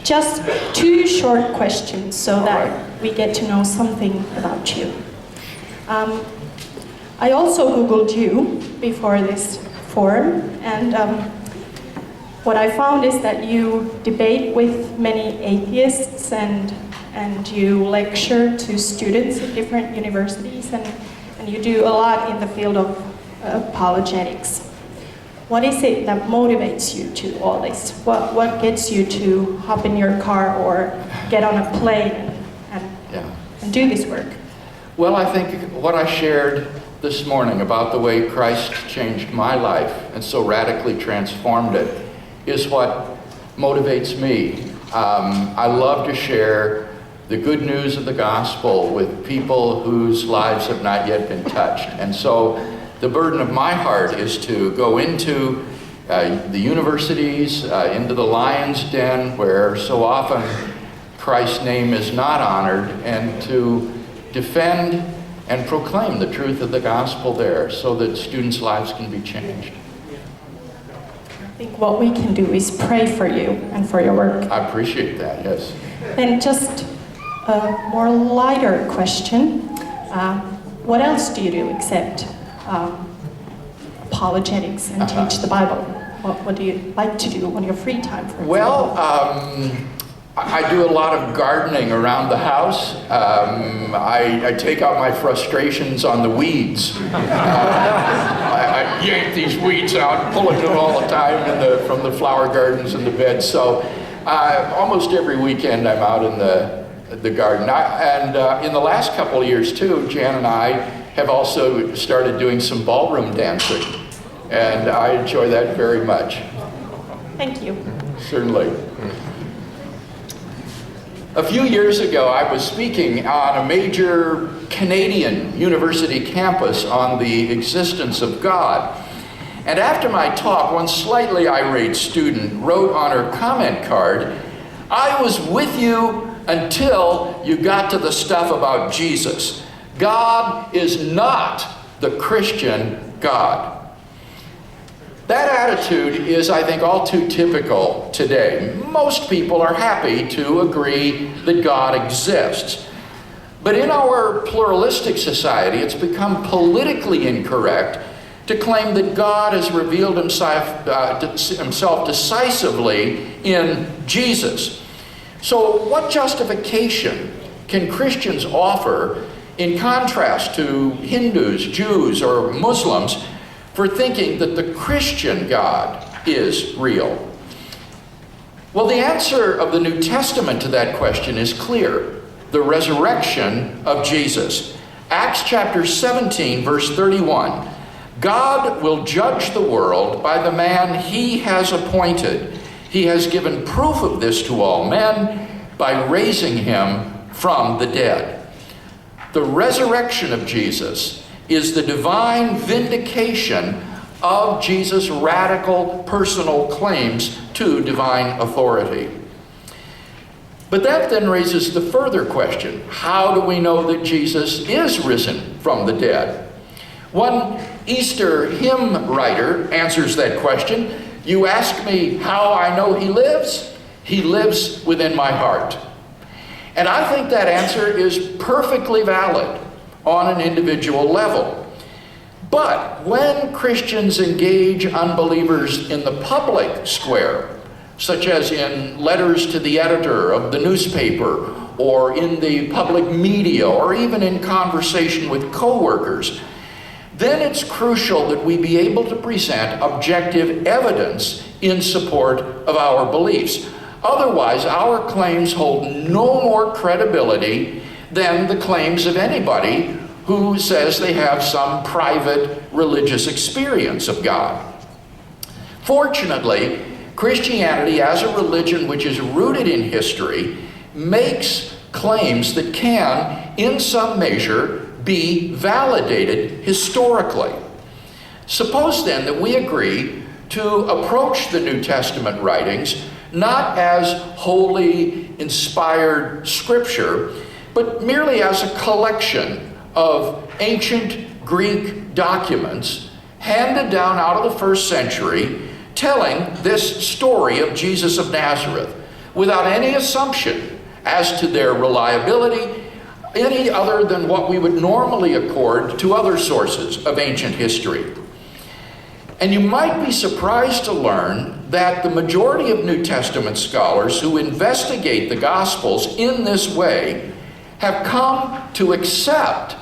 Just 2 short questions so that we get to know something about you. I also Googled you before this forum, and what I found is that you debate with many atheists and you lecture to students at different universities, and you do a lot in the field of apologetics. What is it that motivates you to all this? What gets you to hop in your car or get on a plane and do this work? Well, I think what I shared this morning about the way Christ changed my life and so radically transformed it is what motivates me. I love to share the good news of the gospel with people whose lives have not yet been touched. And so the burden of my heart is to go into the universities, into the lion's den where so often Christ's name is not honored, and to defend and proclaim the truth of the gospel there so that students' lives can be changed. I think what we can do is pray for you and for your work. I appreciate that, yes. Then just a more lighter question. What else do you do except apologetics and teach the Bible? What do you like to do on your free time, for example? Well, I do a lot of gardening around the house. I take out my frustrations on the weeds. I yank these weeds out, pulling them all the time from the flower gardens and the beds. So almost every weekend I'm out in the garden. In the last couple of years too, Jan and I have also started doing some ballroom dancing. And I enjoy that very much. Thank you. Certainly. A few years ago, I was speaking on a major Canadian university campus on the existence of God. And after my talk, one slightly irate student wrote on her comment card, "I was with you until you got to the stuff about Jesus. God is not the Christian God." That attitude is, I think, all too typical today. Most people are happy to agree that God exists. But in our pluralistic society, it's become politically incorrect to claim that God has revealed himself decisively in Jesus. So what justification can Christians offer in contrast to Hindus, Jews, or Muslims for thinking that the Christian God is real? Well, the answer of the New Testament to that question is clear: the resurrection of Jesus. Acts chapter 17, verse 31. God will judge the world by the man he has appointed. He has given proof of this to all men by raising him from the dead. The resurrection of Jesus is the divine vindication of Jesus' radical personal claims to divine authority. But that then raises the further question: how do we know that Jesus is risen from the dead? One Easter hymn writer answers that question. "You ask me how I know he lives? He lives within my heart." And I think that answer is perfectly valid on an individual level. But when Christians engage unbelievers in the public square, such as in letters to the editor of the newspaper, or in the public media, or even in conversation with coworkers, then it's crucial that we be able to present objective evidence in support of our beliefs. Otherwise, our claims hold no more credibility than the claims of anybody who says they have some private religious experience of God. Fortunately, Christianity as a religion which is rooted in history makes claims that can, in some measure, be validated historically. Suppose then that we agree to approach the New Testament writings not as wholly inspired scripture, but merely as a collection of ancient Greek documents handed down out of the first century telling this story of Jesus of Nazareth. without any assumption as to their reliability, any other than what we would normally accord to other sources of ancient history. And you might be surprised to learn that the majority of New Testament scholars who investigate the Gospels in this way have come to accept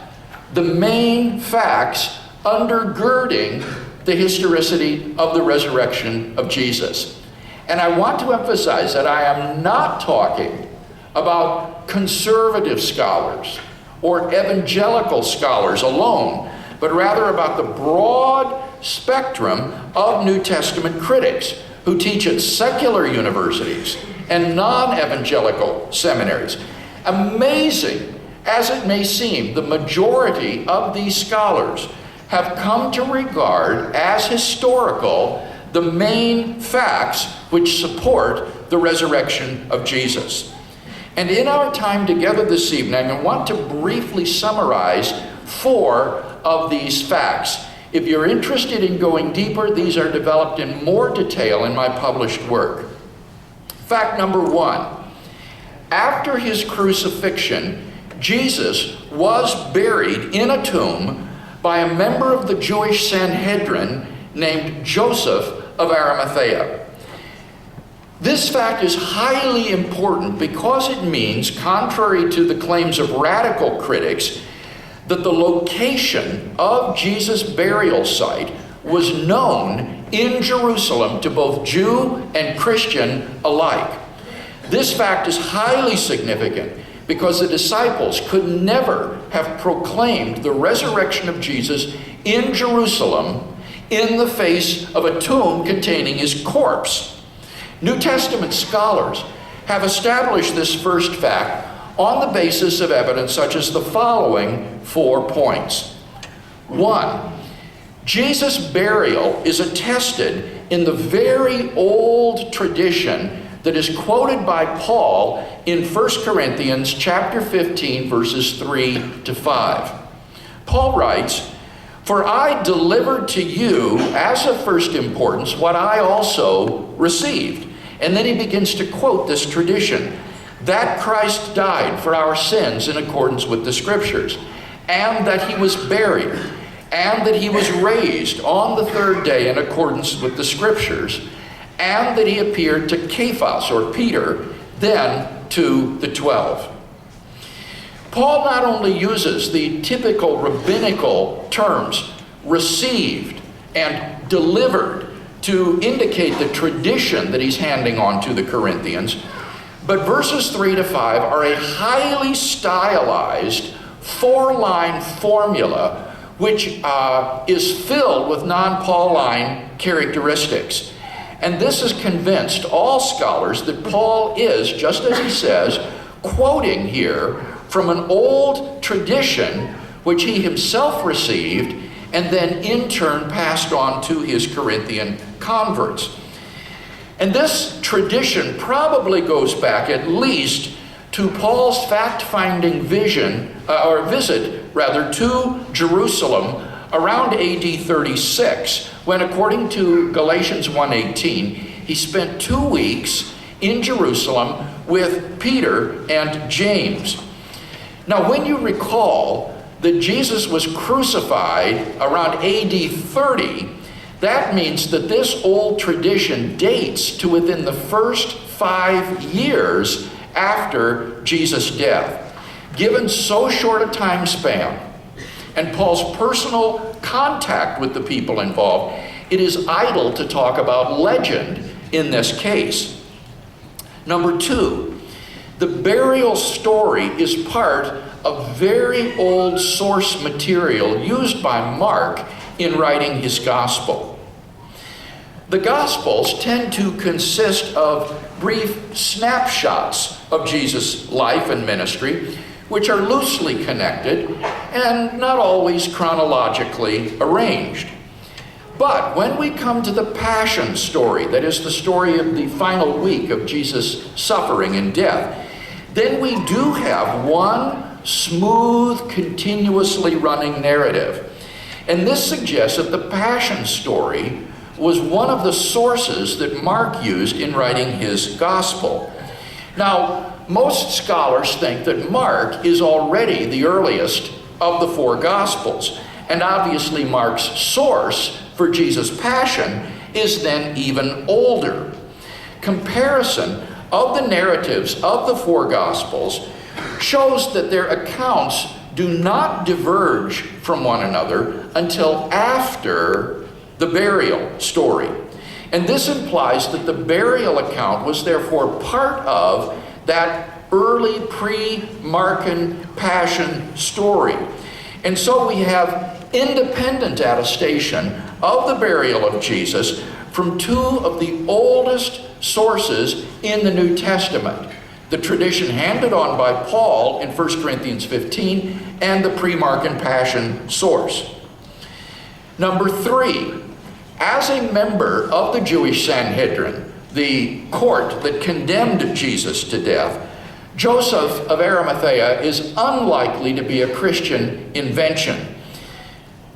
the main facts undergirding the historicity of the resurrection of Jesus. And I want to emphasize that I am not talking about conservative scholars or evangelical scholars alone, but rather about the broad spectrum of New Testament critics who teach at secular universities and non-evangelical seminaries. Amazing as it may seem, the majority of these scholars have come to regard as historical the main facts which support the resurrection of Jesus. And in our time together this evening, I want to briefly summarize 4 of these facts. If you're interested in going deeper, these are developed in more detail in my published work. Fact number 1. After his crucifixion, Jesus was buried in a tomb by a member of the Jewish Sanhedrin named Joseph of Arimathea. This fact is highly important because it means, contrary to the claims of radical critics, that the location of Jesus' burial site was known in Jerusalem to both Jew and Christian alike. This fact is highly significant because the disciples could never have proclaimed the resurrection of Jesus in Jerusalem in the face of a tomb containing his corpse. New Testament scholars have established this first fact on the basis of evidence such as the following 4 points. 1, Jesus' burial is attested in the very old tradition that is quoted by Paul in 1 Corinthians chapter 15, verses 3 to 5. Paul writes, "For I delivered to you as of first importance what I also received." And then he begins to quote this tradition, that Christ died for our sins in accordance with the Scriptures, and that he was buried, and that he was raised on the 3rd day in accordance with the Scriptures, and that he appeared to Cephas, or Peter, then to the 12. Paul not only uses the typical rabbinical terms received and delivered to indicate the tradition that he's handing on to the Corinthians, but verses 3 to 5 are a highly stylized 4-line formula which is filled with non-Pauline characteristics. And this has convinced all scholars that Paul is, just as he says, quoting here from an old tradition which he himself received and then in turn passed on to his Corinthian converts. And this tradition probably goes back at least to Paul's fact-finding visit to Jerusalem around AD 36, when, according to Galatians 1:18, he spent 2 weeks in Jerusalem with Peter and James. Now, when you recall that Jesus was crucified around AD 30, that means that this old tradition dates to within the first 5 years after Jesus' death. Given so short a time span and Paul's personal contact with the people involved, it is idle to talk about legend in this case. Number 2, the burial story is part of very old source material used by Mark in writing his gospel. The Gospels tend to consist of brief snapshots of Jesus' life and ministry, which are loosely connected and not always chronologically arranged. But when we come to the Passion story, that is the story of the final week of Jesus' suffering and death, then we do have one smooth, continuously running narrative. And this suggests that the Passion story was one of the sources that Mark used in writing his gospel. Now, most scholars think that Mark is already the earliest of the four Gospels, and obviously Mark's source for Jesus' passion is then even older. Comparison of the narratives of the four Gospels shows that their accounts do not diverge from one another until after the burial story. And this implies that the burial account was therefore part of that early pre-Markan Passion story. And so we have independent attestation of the burial of Jesus from two of the oldest sources in the New Testament: the tradition handed on by Paul in 1 Corinthians 15 and the pre-Markan Passion source. Number 3, as a member of the Jewish Sanhedrin, the court that condemned Jesus to death, Joseph of Arimathea is unlikely to be a Christian invention.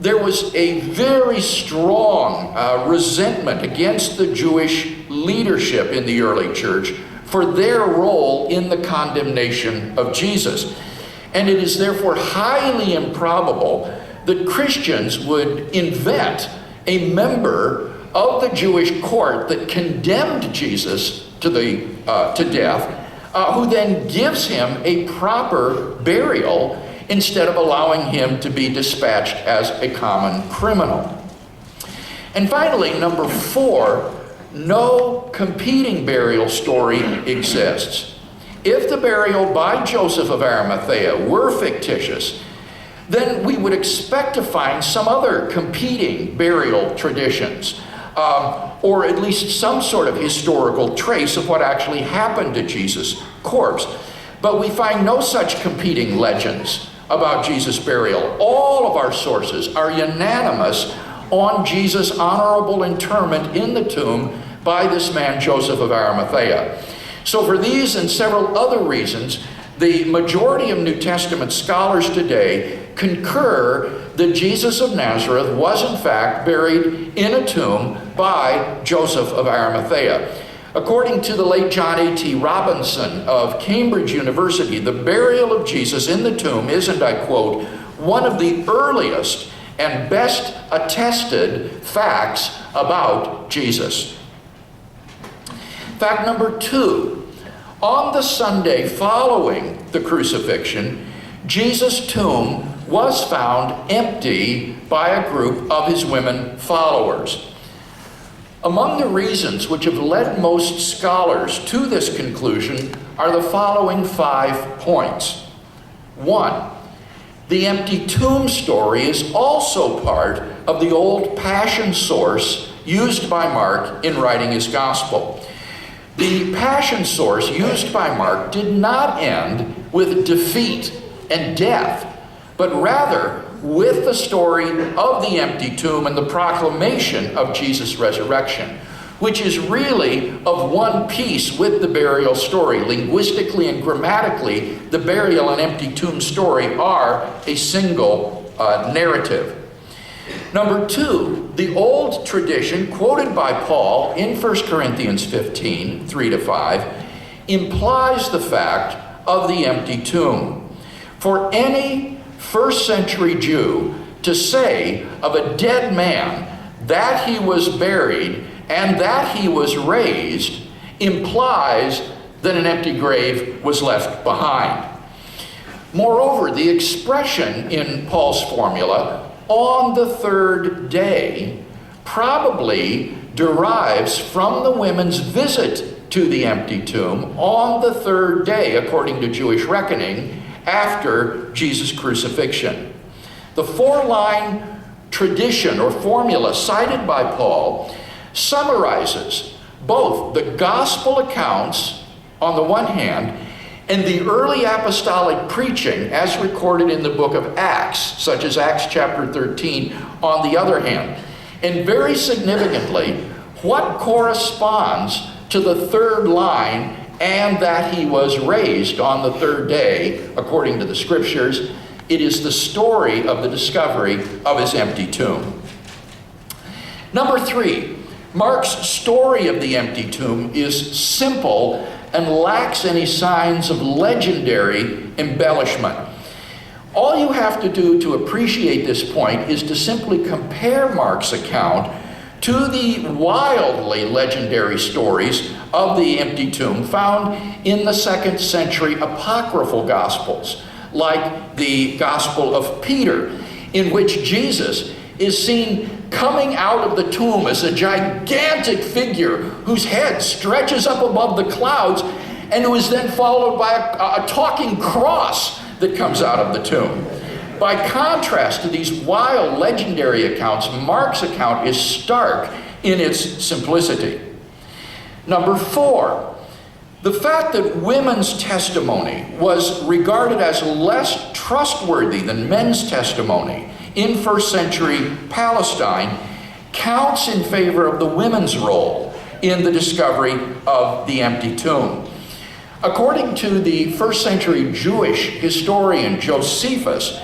There was a very strong resentment against the Jewish leadership in the early church for their role in the condemnation of Jesus. And it is therefore highly improbable that Christians would invent a member of the Jewish court that condemned Jesus to death, who then gives him a proper burial instead of allowing him to be dispatched as a common criminal. And finally, number 4, no competing burial story exists. If the burial by Joseph of Arimathea were fictitious, then we would expect to find some other competing burial traditions, or at least some sort of historical trace of what actually happened to Jesus' corpse. But we find no such competing legends about Jesus' burial. All of our sources are unanimous on Jesus' honorable interment in the tomb by this man Joseph of Arimathea. So for these and several other reasons, the majority of New Testament scholars today concur that Jesus of Nazareth was in fact buried in a tomb by Joseph of Arimathea. According to the late John A.T. Robinson of Cambridge University, the burial of Jesus in the tomb is, and I quote, one of the earliest and best attested facts about Jesus. Fact number 2, on the Sunday following the crucifixion, Jesus' tomb was found empty by a group of his women followers. Among the reasons which have led most scholars to this conclusion are the following 5 points. 1, the empty tomb story is also part of the old Passion source used by Mark in writing his gospel. The Passion source used by Mark did not end with defeat and death, but rather with the story of the empty tomb and the proclamation of Jesus' resurrection, which is really of one piece with the burial story. Linguistically and grammatically, the burial and empty tomb story are a single narrative. Number 2, the old tradition quoted by Paul in 1 Corinthians 15, 3-5, implies the fact of the empty tomb. For any first century Jew to say of a dead man that he was buried and that he was raised implies that an empty grave was left behind. Moreover, the expression in Paul's formula, on the third day, probably derives from the women's visit to the empty tomb on the third day, according to Jewish reckoning, after Jesus' crucifixion. The 4-line tradition or formula cited by Paul summarizes both the gospel accounts on the one hand and the early apostolic preaching as recorded in the book of Acts, such as Acts chapter 13, on the other hand. And very significantly, what corresponds to the third line, and that he was raised on the third day, according to the scriptures? It is the story of the discovery of his empty tomb. Number 3, Mark's story of the empty tomb is simple and lacks any signs of legendary embellishment. All you have to do to appreciate this point is to simply compare Mark's account to the wildly legendary stories of the empty tomb found in the 2nd century apocryphal Gospels, like the Gospel of Peter, in which Jesus is seen coming out of the tomb as a gigantic figure whose head stretches up above the clouds and who is then followed by a talking cross that comes out of the tomb. By contrast to these wild legendary accounts, Mark's account is stark in its simplicity. Number 4, the fact that women's testimony was regarded as less trustworthy than men's testimony in 1st century Palestine counts in favor of the women's role in the discovery of the empty tomb. According to the 1st century Jewish historian Josephus,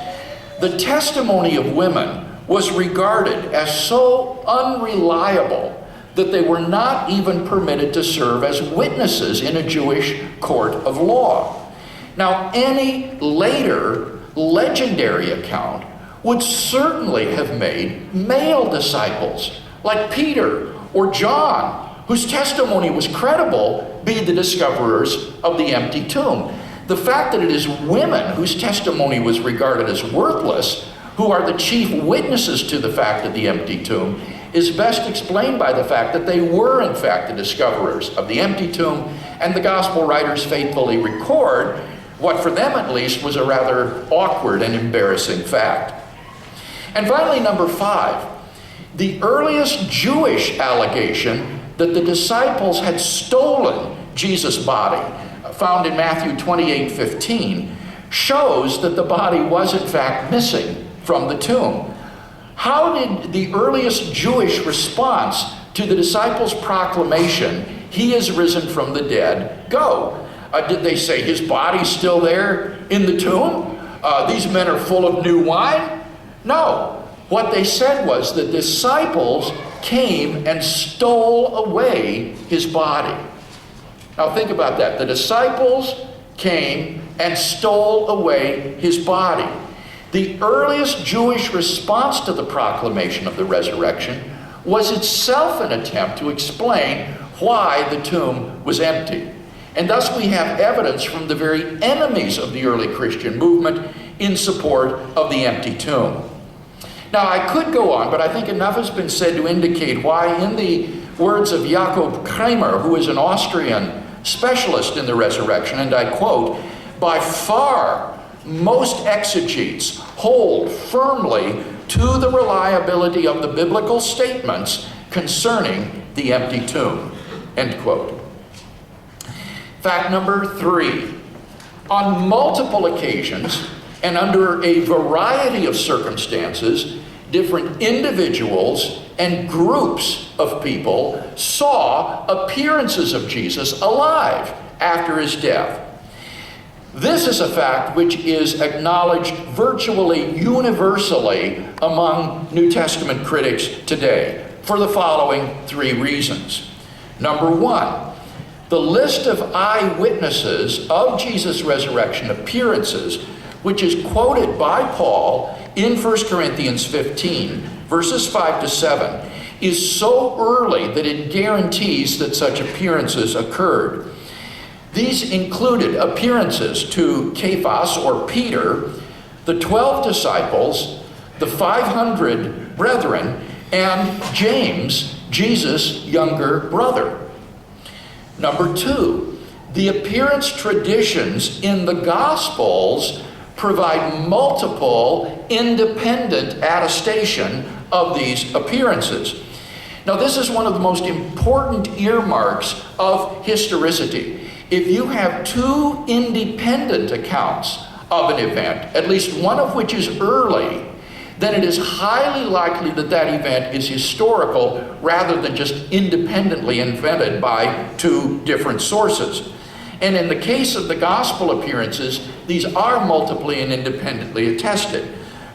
the testimony of women was regarded as so unreliable that they were not even permitted to serve as witnesses in a Jewish court of law. Now, any later legendary account would certainly have made male disciples, like Peter or John, whose testimony was credible, be the discoverers of the empty tomb. The fact that it is women whose testimony was regarded as worthless who are the chief witnesses to the fact of the empty tomb is best explained by the fact that they were in fact the discoverers of the empty tomb, and the gospel writers faithfully record what for them at least was a rather awkward and embarrassing fact. And finally, number 5, the earliest Jewish allegation that the disciples had stolen Jesus' body, found in Matthew 28:15, shows that the body was in fact missing from the tomb. How did the earliest Jewish response to the disciples' proclamation, "He is risen from the dead," go? Did they say, "His body's still there in the tomb? These men are full of new wine"? No. What they said was the disciples came and stole away his body. Now think about that. The disciples came and stole away his body. The earliest Jewish response to the proclamation of the resurrection was itself an attempt to explain why the tomb was empty. And thus we have evidence from the very enemies of the early Christian movement in support of the empty tomb. Now I could go on, but I think enough has been said to indicate why, in the words of Jakob Kramer, who is an Austrian specialist in the resurrection, and I quote, "By far most exegetes hold firmly to the reliability of the biblical statements concerning the empty tomb," end quote. Fact number 3, on multiple occasions and under a variety of circumstances, different individuals and groups of people saw appearances of Jesus alive after his death. This is a fact which is acknowledged virtually universally among New Testament critics today for the following 3 reasons. Number 1, the list of eyewitnesses of Jesus' resurrection appearances, which is quoted by Paul in 1 Corinthians 15, verses 5 to 7, is so early that it guarantees that such appearances occurred. These included appearances to Cephas, or Peter, the 12 disciples, the 500 brethren, and James, Jesus' younger brother. Number 2, the appearance traditions in the Gospels provide multiple independent attestation of these appearances. Now, this is one of the most important earmarks of historicity. If you have 2 independent accounts of an event, at least one of which is early, then it is highly likely that that event is historical rather than just independently invented by 2 different sources. And in the case of the gospel appearances, these are multiply and independently attested.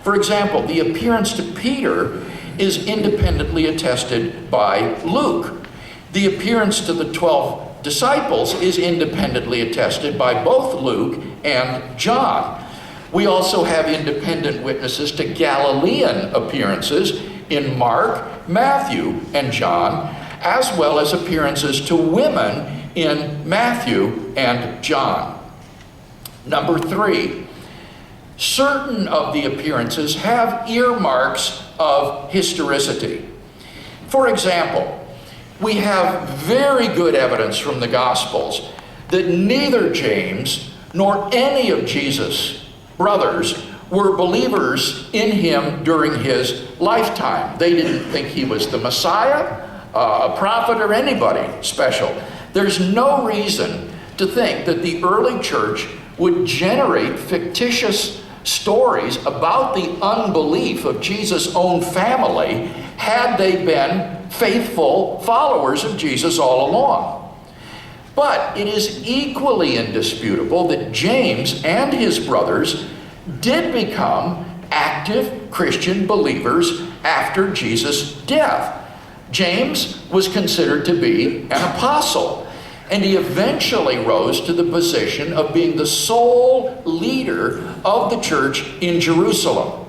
For example, the appearance to Peter is independently attested by Luke. The appearance to the 12 disciples is independently attested by both Luke and John. We also have independent witnesses to Galilean appearances in Mark, Matthew, and John, as well as appearances to women in Matthew and John. Number 3, certain of the appearances have earmarks of historicity. For example, we have very good evidence from the Gospels that neither James nor any of Jesus' brothers were believers in him during his lifetime. They didn't think he was the Messiah, a prophet, or anybody special. There's no reason to think that the early church would generate fictitious stories about the unbelief of Jesus' own family had they been faithful followers of Jesus all along. But it is equally indisputable that James and his brothers did become active Christian believers after Jesus' death. James was considered to be an apostle, and he eventually rose to the position of being the sole leader of the church in Jerusalem.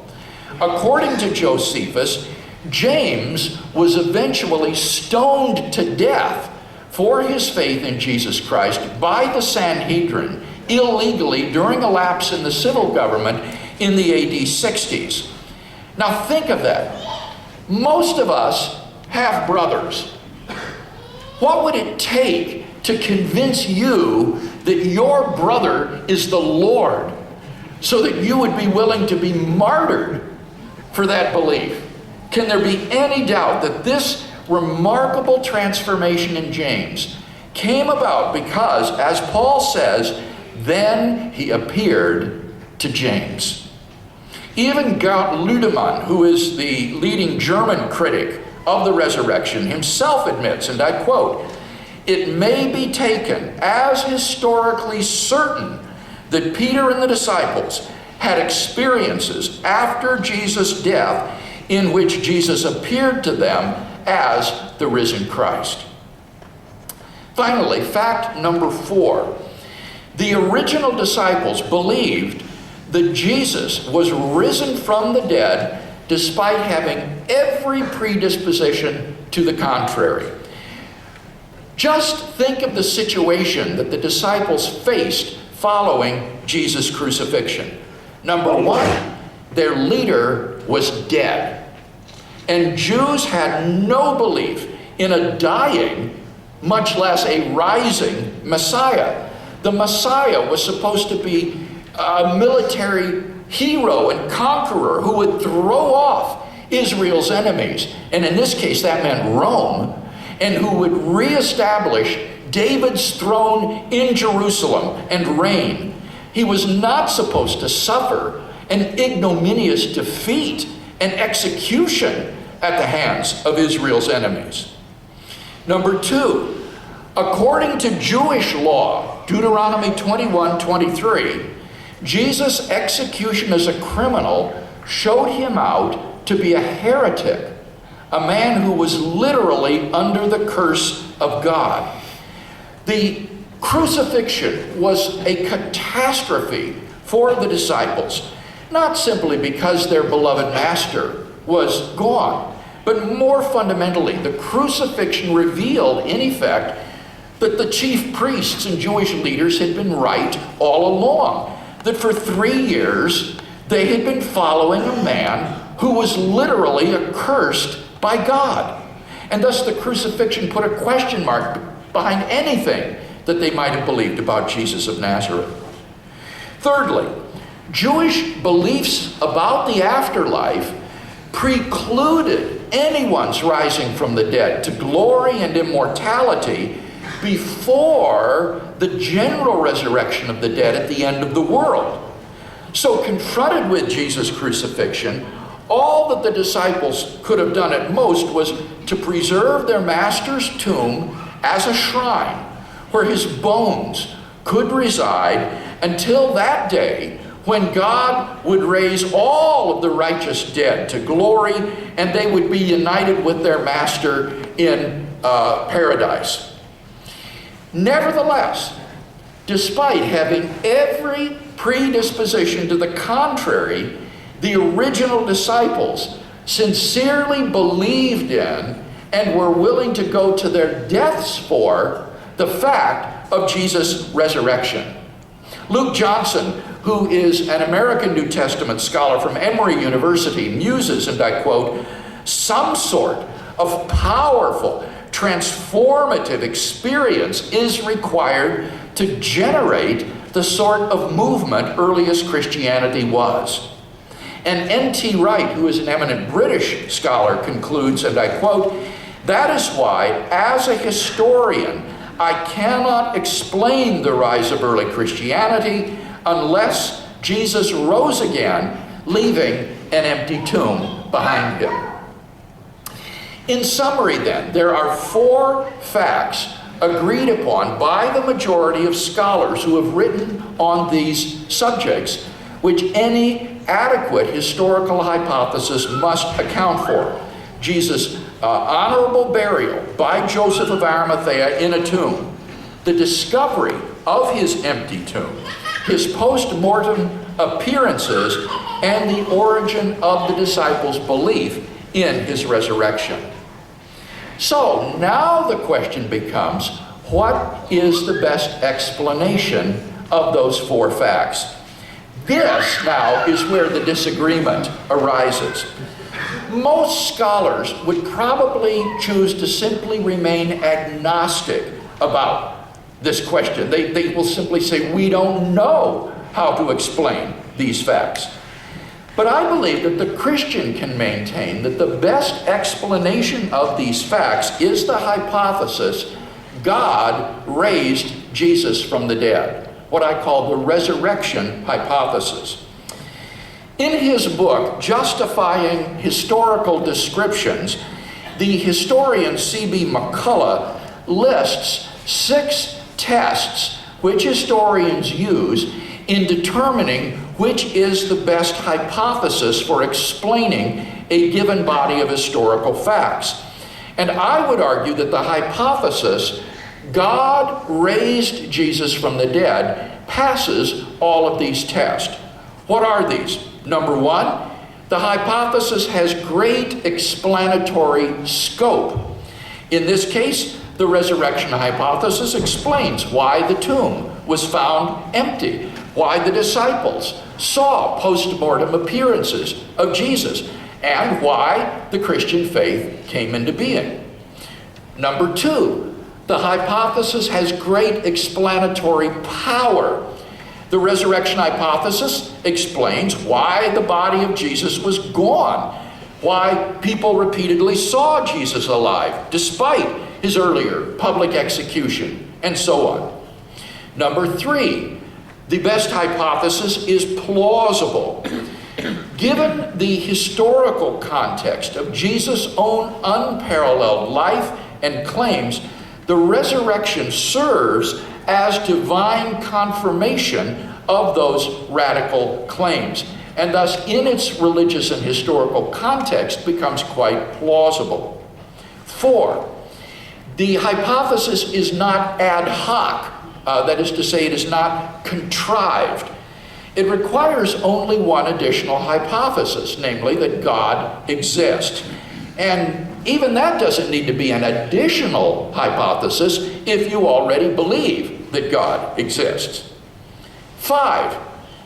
According to Josephus, James was eventually stoned to death for his faith in Jesus Christ by the Sanhedrin illegally during a lapse in the civil government in the AD 60s. Now think of that. Most of us have brothers. What would it take to convince you that your brother is the Lord so that you would be willing to be martyred for that belief? Can there be any doubt that this remarkable transformation in James came about because, as Paul says, then he appeared to James? Even Gerd Ludemann, who is the leading German critic of the resurrection, himself admits, and I quote, "It may be taken as historically certain that Peter and the disciples had experiences after Jesus' death in which Jesus appeared to them as the risen Christ." Finally, fact number 4. The original disciples believed that Jesus was risen from the dead despite having every predisposition to the contrary. Just think of the situation that the disciples faced following Jesus' crucifixion. Number 1, their leader was dead. And Jews had no belief in a dying, much less a rising Messiah. The Messiah was supposed to be a military hero and conqueror who would throw off Israel's enemies, and in this case that meant Rome, and who would reestablish David's throne in Jerusalem and reign. He was not supposed to suffer an ignominious defeat and execution at the hands of Israel's enemies. Number 2, according to Jewish law, Deuteronomy 21:23, Jesus' execution as a criminal showed him out to be a heretic, a man who was literally under the curse of God. The crucifixion was a catastrophe for the disciples, not simply because their beloved master was gone, but more fundamentally, the crucifixion revealed, in effect, that the chief priests and Jewish leaders had been right all along, that for 3 years they had been following a man who was literally accursed by God. And thus the crucifixion put a question mark behind anything that they might have believed about Jesus of Nazareth. Thirdly, Jewish beliefs about the afterlife precluded anyone's rising from the dead to glory and immortality before the general resurrection of the dead at the end of the world. So confronted with Jesus' crucifixion, all that the disciples could have done at most was to preserve their master's tomb as a shrine where his bones could reside until that day when God would raise all of the righteous dead to glory and they would be united with their master in paradise. Nevertheless, despite having every predisposition to the contrary, the original disciples sincerely believed in and were willing to go to their deaths for the fact of Jesus' resurrection. Luke Johnson, who is an American New Testament scholar from Emory University, muses, and I quote, "Some sort of powerful, transformative experience is required to generate the sort of movement earliest Christianity was." And N.T. Wright, who is an eminent British scholar, concludes, and I quote, "That is why, as a historian, I cannot explain the rise of early Christianity unless Jesus rose again, leaving an empty tomb behind him." In summary then, there are 4 facts agreed upon by the majority of scholars who have written on these subjects, which any adequate historical hypothesis must account for. Jesus' honorable burial by Joseph of Arimathea in a tomb, the discovery of his empty tomb, his post-mortem appearances, and the origin of the disciples' belief in his resurrection. So now the question becomes, what is the best explanation of those 4 facts? This now is where the disagreement arises. Most scholars would probably choose to simply remain agnostic about this question. They will simply say, we don't know how to explain these facts. But I believe that the Christian can maintain that the best explanation of these facts is the hypothesis God raised Jesus from the dead, what I call the resurrection hypothesis. In his book, Justifying Historical Descriptions, the historian C.B. McCullough lists 6 tests which historians use in determining which is the best hypothesis for explaining a given body of historical facts. And I would argue that the hypothesis, God raised Jesus from the dead, passes all of these tests. What are these? Number 1, the hypothesis has great explanatory scope. In this case, the resurrection hypothesis explains why the tomb was found empty, why the disciples saw post-mortem appearances of Jesus, and why the Christian faith came into being. Number 2, the hypothesis has great explanatory power. The resurrection hypothesis explains why the body of Jesus was gone, why people repeatedly saw Jesus alive despite his earlier public execution, and so on. Number 3, the best hypothesis is plausible. Given the historical context of Jesus' own unparalleled life and claims, the resurrection serves as divine confirmation of those radical claims, and thus in its religious and historical context becomes quite plausible. 4, the hypothesis is not ad hoc, that is to say, it is not contrived. It requires only one additional hypothesis, namely that God exists. And even that doesn't need to be an additional hypothesis if you already believe that God exists. 5,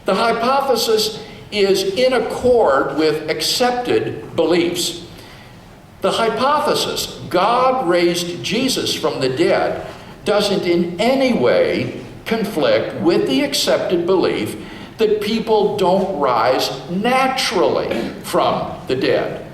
the hypothesis is in accord with accepted beliefs. The hypothesis, God raised Jesus from the dead, doesn't in any way conflict with the accepted belief that people don't rise naturally from the dead.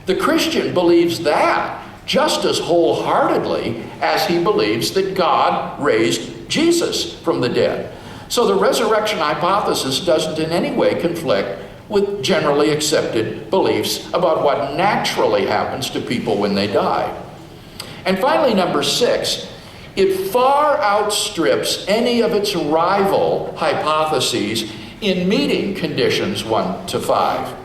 The Christian believes that just as wholeheartedly as he believes that God raised Jesus from the dead. So the resurrection hypothesis doesn't in any way conflict with generally accepted beliefs about what naturally happens to people when they die. And finally, number 6, it far outstrips any of its rival hypotheses in meeting conditions 1 to 5.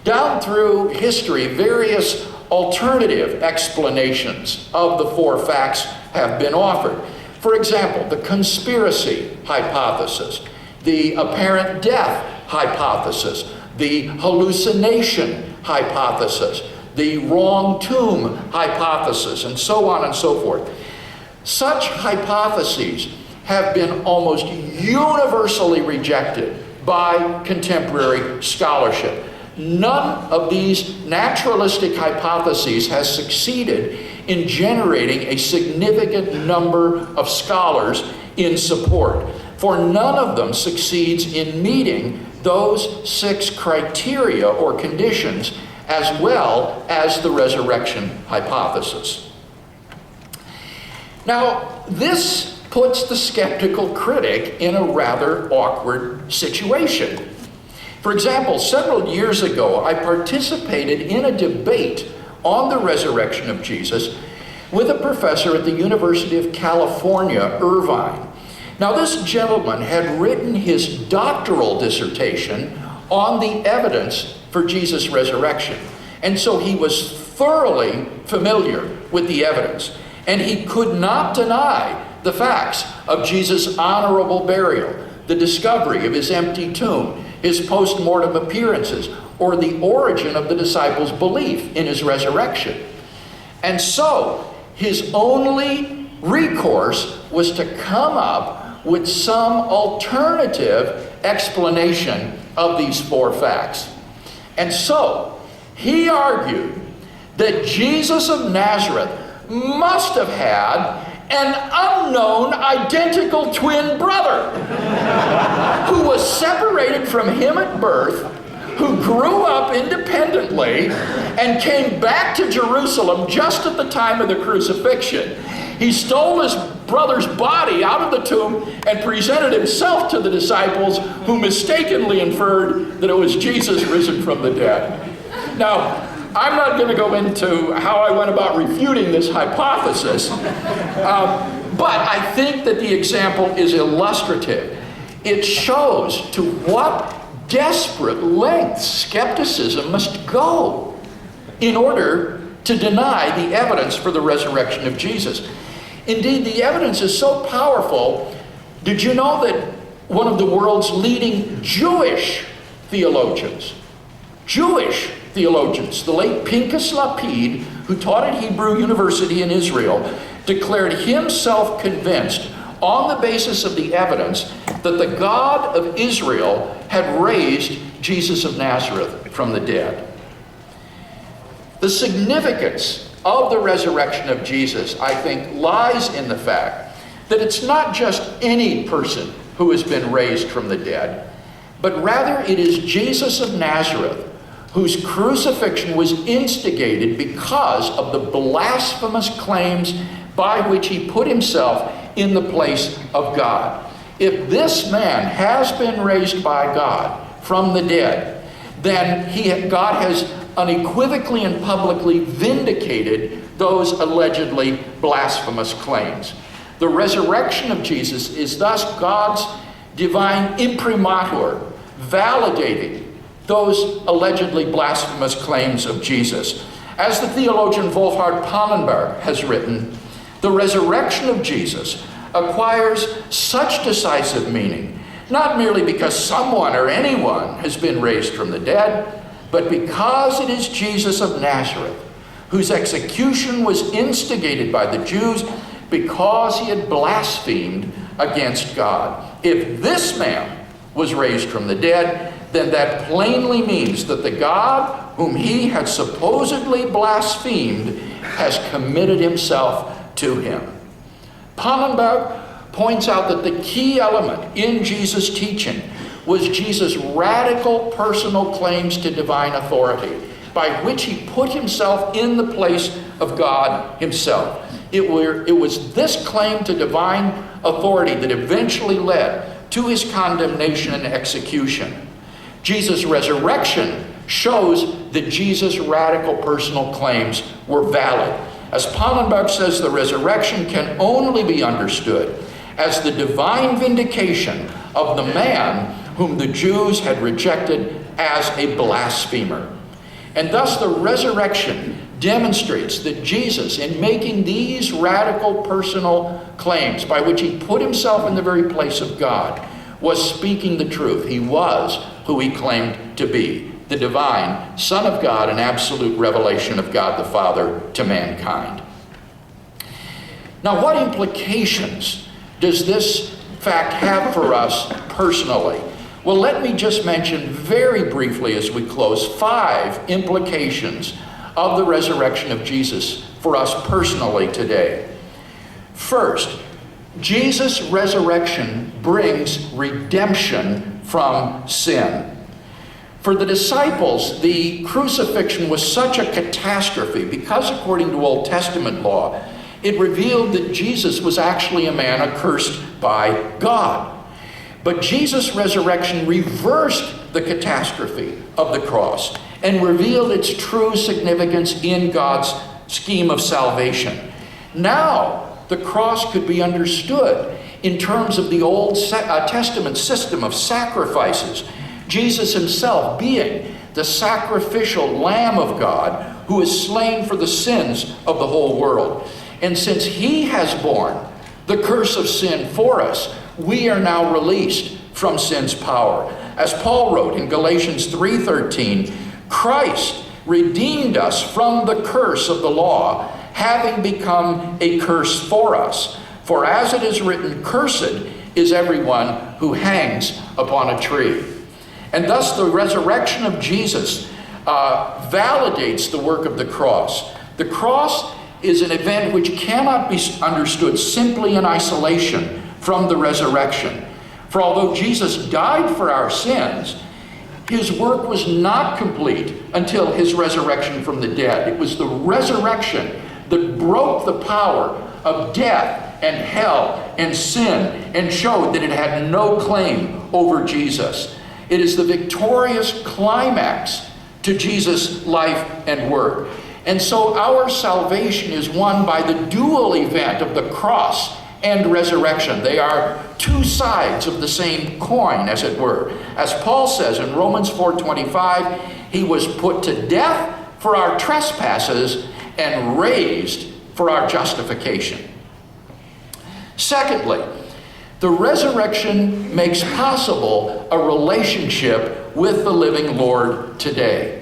Down through history, various alternative explanations of the 4 facts have been offered. For example, the conspiracy hypothesis, the apparent death hypothesis, the hallucination hypothesis, the wrong tomb hypothesis, and so on and so forth. Such hypotheses have been almost universally rejected by contemporary scholarship. None of these naturalistic hypotheses has succeeded in generating a significant number of scholars in support, for none of them succeeds in meeting those 6 criteria or conditions, as well as the resurrection hypothesis. Now, this puts the skeptical critic in a rather awkward situation. For example, several years ago, I participated in a debate on the resurrection of Jesus with a professor at the University of California, Irvine. Now, this gentleman had written his doctoral dissertation on the evidence for Jesus' resurrection. And so he was thoroughly familiar with the evidence. And he could not deny the facts of Jesus' honorable burial, the discovery of his empty tomb, his post-mortem appearances, or the origin of the disciples' belief in his resurrection. And so his only recourse was to come up with some alternative explanation of these 4 facts. And so he argued that Jesus of Nazareth must have had an unknown identical twin brother who was separated from him at birth, who grew up independently and came back to Jerusalem just at the time of the crucifixion. He stole his brother's body out of the tomb and presented himself to the disciples, who mistakenly inferred that it was Jesus risen from the dead. Now, I'm not going to go into how I went about refuting this hypothesis, but I think that the example is illustrative. It shows to what desperate lengths skepticism must go in order to deny the evidence for the resurrection of Jesus. Indeed, the evidence is so powerful. Did you know that one of the world's leading Jewish theologians, the late Pinchas Lapid, who taught at Hebrew University in Israel, declared himself convinced on the basis of the evidence that the God of Israel had raised Jesus of Nazareth from the dead. The significance of the resurrection of Jesus, I think, lies in the fact that it's not just any person who has been raised from the dead, but rather it is Jesus of Nazareth, whose crucifixion was instigated because of the blasphemous claims by which he put himself in the place of God. If this man has been raised by God from the dead, then God has unequivocally and publicly vindicated those allegedly blasphemous claims. The resurrection of Jesus is thus God's divine imprimatur, validating those allegedly blasphemous claims of Jesus. As the theologian Wolfhard Pannenberg has written, the resurrection of Jesus acquires such decisive meaning, not merely because someone or anyone has been raised from the dead, but because it is Jesus of Nazareth, whose execution was instigated by the Jews because he had blasphemed against God. If this man was raised from the dead, then that plainly means that the God whom he had supposedly blasphemed has committed himself to him. Pannenberg points out that the key element in Jesus' teaching was Jesus' radical personal claims to divine authority, by which he put himself in the place of God himself. It was this claim to divine authority that eventually led to his condemnation and execution. Jesus' resurrection shows that Jesus' radical personal claims were valid. As Pannenberg says, the resurrection can only be understood as the divine vindication of the man whom the Jews had rejected as a blasphemer. And thus the resurrection demonstrates that Jesus, in making these radical personal claims by which he put himself in the very place of God, was speaking the truth. He was who he claimed to be, the divine Son of God, an absolute revelation of God the Father to mankind. Now, what implications does this fact have for us personally? Well, let me just mention very briefly as we close 5 implications of the resurrection of Jesus for us personally today. First, Jesus' resurrection brings redemption from sin. For the disciples, the crucifixion was such a catastrophe because, according to Old Testament law, it revealed that Jesus was actually a man accursed by God. But Jesus' resurrection reversed the catastrophe of the cross and revealed its true significance in God's scheme of salvation. Now, the cross could be understood in terms of the Old Testament system of sacrifices, Jesus himself being the sacrificial Lamb of God who is slain for the sins of the whole world. And since he has borne the curse of sin for us, we are now released from sin's power. As Paul wrote in Galatians 3:13, Christ redeemed us from the curse of the law, having become a curse for us. For as it is written, cursed is everyone who hangs upon a tree. And thus the resurrection of Jesus validates the work of the cross. The cross is an event which cannot be understood simply in isolation from the resurrection. For although Jesus died for our sins, his work was not complete until his resurrection from the dead. It was the resurrection that broke the power of death and hell and sin and showed that it had no claim over Jesus. It is the victorious climax to Jesus' life and work. And so our salvation is won by the dual event of the cross and resurrection. They are 2 sides of the same coin, as it were. As Paul says in Romans 4:25, he was put to death for our trespasses and raised for our justification. Secondly, the resurrection makes possible a relationship with the living Lord today.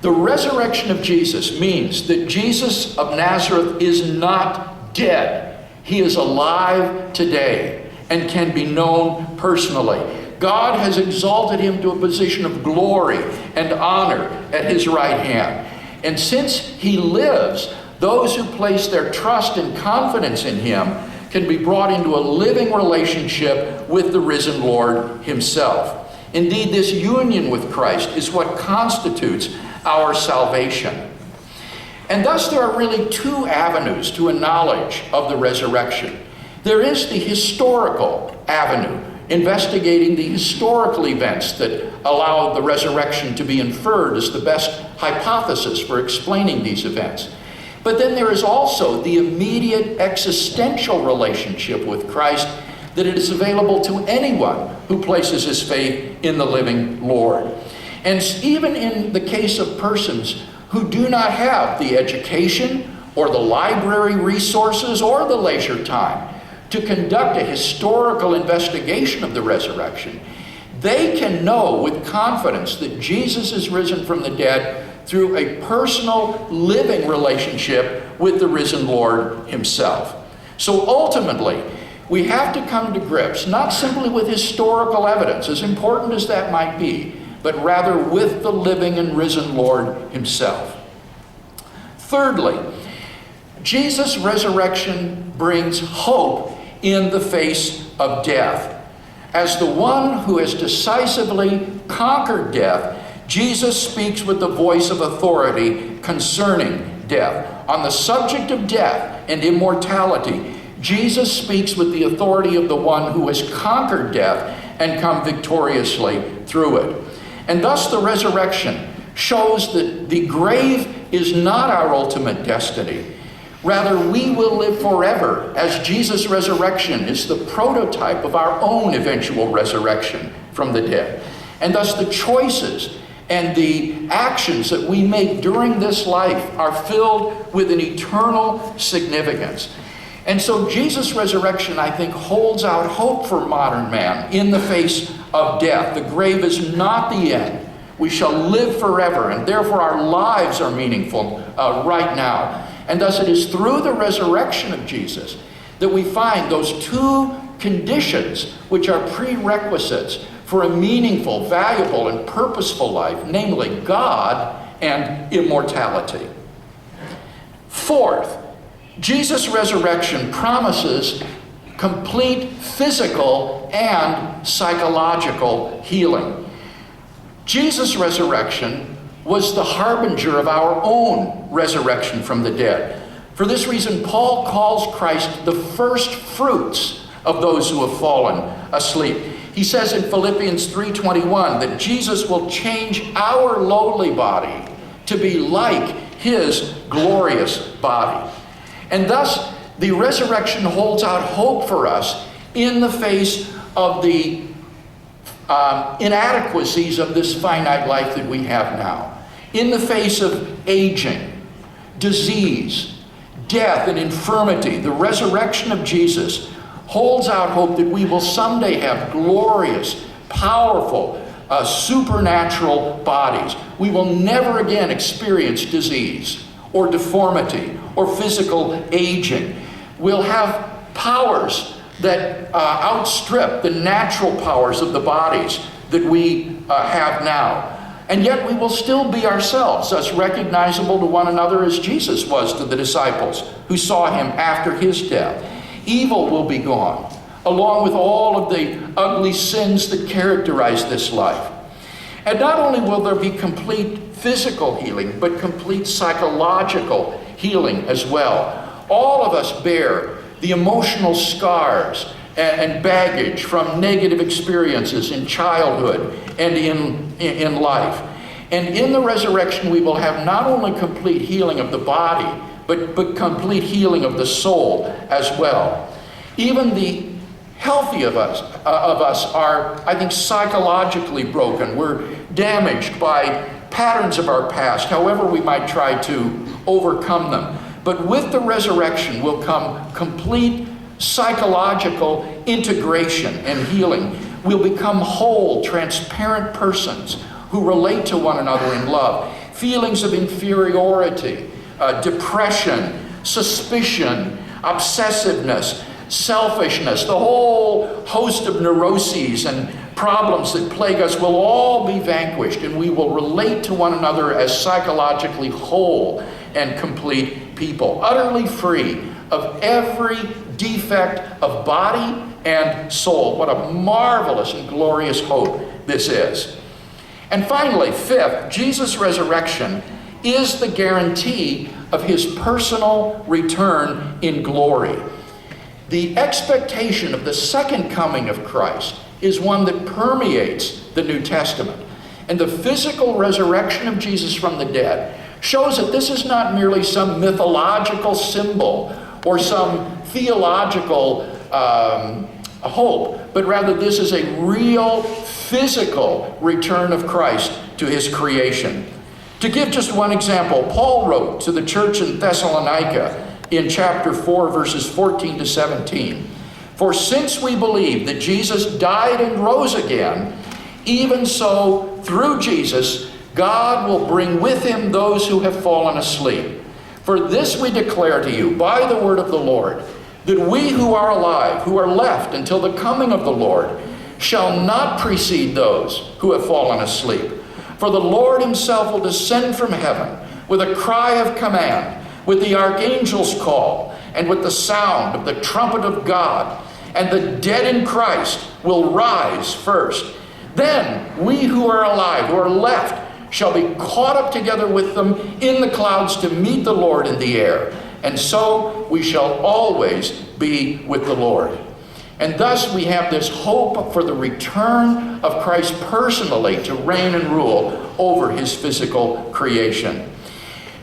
The resurrection of Jesus means that Jesus of Nazareth is not dead. He is alive today and can be known personally. God has exalted him to a position of glory and honor at his right hand. And since he lives, those who place their trust and confidence in him can be brought into a living relationship with the risen Lord himself. Indeed, this union with Christ is what constitutes our salvation. And thus there are really 2 avenues to a knowledge of the resurrection. There is the historical avenue, investigating the historical events that allow the resurrection to be inferred as the best hypothesis for explaining these events. But then there is also the immediate existential relationship with Christ that is available to anyone who places his faith in the living Lord. And even in the case of persons who do not have the education or the library resources or the leisure time to conduct a historical investigation of the resurrection, they can know with confidence that Jesus is risen from the dead through a personal living relationship with the risen Lord himself. So ultimately, we have to come to grips not simply with historical evidence, as important as that might be, but rather with the living and risen Lord himself. Thirdly, Jesus' resurrection brings hope in the face of death. As the one who has decisively conquered death, Jesus speaks with the voice of authority concerning death. On the subject of death and immortality, Jesus speaks with the authority of the one who has conquered death and come victoriously through it. And thus the resurrection shows that the grave is not our ultimate destiny. Rather, we will live forever, as Jesus' resurrection is the prototype of our own eventual resurrection from the dead. And thus the choices And the actions that we make during this life are filled with an eternal significance. And so Jesus' resurrection, I think, holds out hope for modern man in the face of death. The grave is not the end. We shall live forever, and therefore our lives are meaningful right now. And thus it is through the resurrection of Jesus that we find those two conditions which are prerequisites for a meaningful, valuable, and purposeful life, namely God and immortality. Fourth, Jesus' resurrection promises complete physical and psychological healing. Jesus' resurrection was the harbinger of our own resurrection from the dead. For this reason, Paul calls Christ the first fruits of those who have fallen asleep. He says in Philippians 3:21 that Jesus will change our lowly body to be like his glorious body. And thus, the resurrection holds out hope for us in the face of the inadequacies of this finite life that we have now. In the face of aging, disease, death, and infirmity, the resurrection of Jesus holds out hope that we will someday have glorious, powerful, supernatural bodies. We will never again experience disease or deformity or physical aging. We'll have powers that outstrip the natural powers of the bodies that we have now. And yet we will still be ourselves, as recognizable to one another as Jesus was to the disciples who saw him after his death. Evil will be gone, along with all of the ugly sins that characterize this life. And not only will there be complete physical healing, but complete psychological healing as well. All of us bear the emotional scars and baggage from negative experiences in childhood and in life. And in the resurrection, we will have not only complete healing of the body, but complete healing of the soul as well. Even the healthy of us are, I think, psychologically broken. We're damaged by patterns of our past, however we might try to overcome them. But with the resurrection will come complete psychological integration and healing. We'll become whole, transparent persons who relate to one another in love. Feelings of inferiority, depression, suspicion, obsessiveness, selfishness, the whole host of neuroses and problems that plague us will all be vanquished, and we will relate to one another as psychologically whole and complete people, utterly free of every defect of body and soul. What a marvelous and glorious hope this is. And finally, fifth, Jesus' resurrection is the guarantee of his personal return in glory. The expectation of the second coming of Christ is one that permeates the New Testament. And the physical resurrection of Jesus from the dead shows that this is not merely some mythological symbol or some theological hope, but rather this is a real physical return of Christ to his creation. To give just one example, Paul wrote to the church in Thessalonica in chapter 4, verses 14 to 17. For since we believe that Jesus died and rose again, even so through Jesus, God will bring with him those who have fallen asleep. For this we declare to you by the word of the Lord, that we who are alive, who are left until the coming of the Lord, shall not precede those who have fallen asleep. For the Lord himself will descend from heaven with a cry of command, with the archangel's call, and with the sound of the trumpet of God, and the dead in Christ will rise first. Then we who are alive, who are left, shall be caught up together with them in the clouds to meet the Lord in the air. And so we shall always be with the Lord. And thus we have this hope for the return of Christ personally to reign and rule over his physical creation.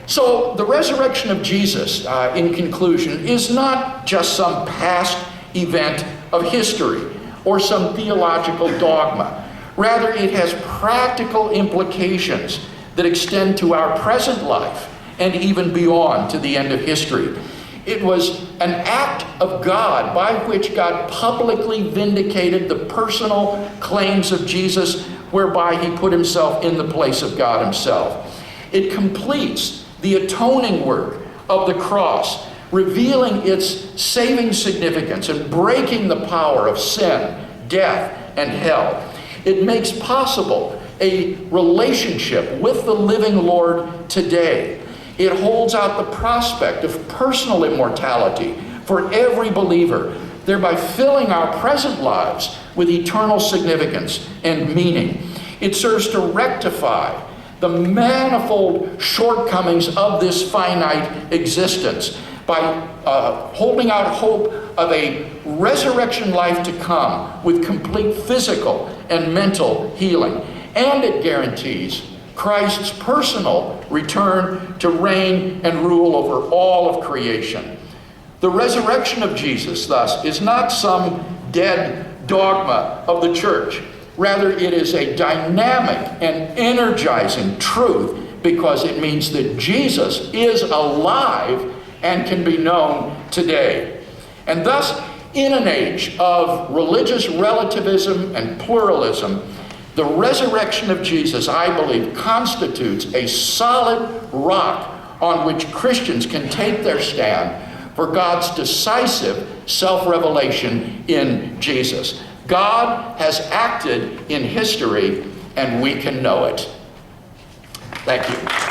So the resurrection of Jesus, in conclusion, is not just some past event of history or some theological dogma. Rather, it has practical implications that extend to our present life and even beyond, to the end of history. It was an act of God by which God publicly vindicated the personal claims of Jesus, whereby he put himself in the place of God himself. It completes the atoning work of the cross, revealing its saving significance and breaking the power of sin, death, and hell. It makes possible a relationship with the living Lord today. It holds out the prospect of personal immortality for every believer, thereby filling our present lives with eternal significance and meaning. It serves to rectify the manifold shortcomings of this finite existence by holding out hope of a resurrection life to come with complete physical and mental healing. And it guarantees Christ's personal return to reign and rule over all of creation. The resurrection of Jesus, thus, is not some dead dogma of the church. Rather, it is a dynamic and energizing truth, because it means that Jesus is alive and can be known today. And thus, in an age of religious relativism and pluralism, the resurrection of Jesus, I believe, constitutes a solid rock on which Christians can take their stand for God's decisive self-revelation in Jesus. God has acted in history, and we can know it. Thank you.